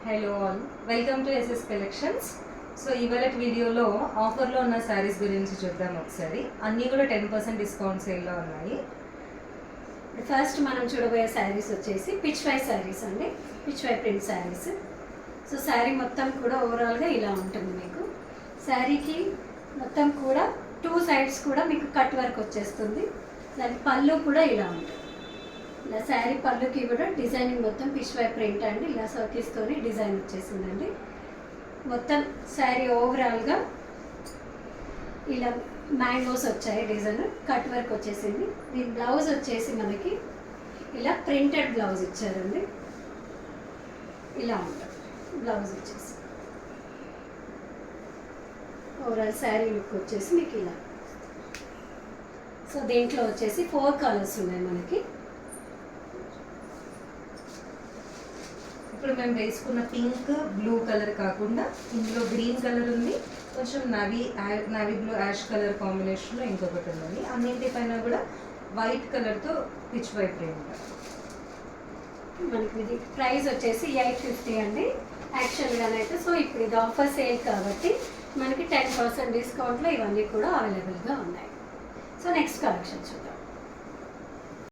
Hello all, welcome to SS collections. So ఇవాళ వీడియోలో ఆఫర్లో ఉన్న శారీస్ గురించి చూద్దాం ఒకసారి. అన్నీ కూడా 10% డిస్కౌంట్ సేల్లో ఉన్నాయి. ఫస్ట్ మనం చూడబోయే శారీస్ వచ్చేసి పిచ్ వై శారీస్ అండి, Pichwai print saris. So sari మొత్తం కూడా ఓవరాల్గా ఇలా ఉంటుంది. మీకు శారీకి మొత్తం కూడా 2 సైడ్స్ కూడా మీకు కట్ వర్క్ వచ్చేస్తుంది. దాని పళ్ళు కూడా ఇలా ఉంటుంది. ఇలా శారీ పళ్ళుకి కూడా డిజైనింగ్ మొత్తం పిచ్ వై ప్రింట్ అండి, ఇలా సర్కిల్స్తోని డిజైన్ వచ్చేసిందండి. మొత్తం శారీ ఓవరాల్గా ఇలా మ్యాంగోస్ వచ్చాయి, డిజైన్ కట్ వర్క్ వచ్చేసింది. దీని బ్లౌజ్ వచ్చేసి మనకి ఇలా ప్రింటెడ్ బ్లౌజ్ ఇచ్చారండి. ఇలా ఉంటుంది బ్లౌజ్ వచ్చేసి. ఓవరాల్ శారీ లుక్ వచ్చేసి మీకు ఇలా. సో దీంట్లో వచ్చేసి 4 కలర్స్ ఉన్నాయి మనకి. ఇప్పుడు మేము వేసుకున్న పింక్ బ్లూ కలర్ కాకుండా ఇందులో గ్రీన్ కలర్ ఉంది, కొంచెం నావీ బ్లూ యాష్ కలర్ కాంబినేషన్లో ఇంకొకటి ఉంది. అన్నింటిపైన కూడా వైట్ కలర్తో పిచ్ వై ప్రింట్. మనకి ఇది ప్రైస్ వచ్చేసి 850 అండి యాక్చువల్గానైతే. సో ఇప్పుడు ఇది ఆఫర్ సేల్ కాబట్టి మనకి 10% డిస్కౌంట్లో ఇవన్నీ కూడా అవైలబుల్గా ఉన్నాయి. సో నెక్స్ట్ కలెక్షన్ చూద్దాం.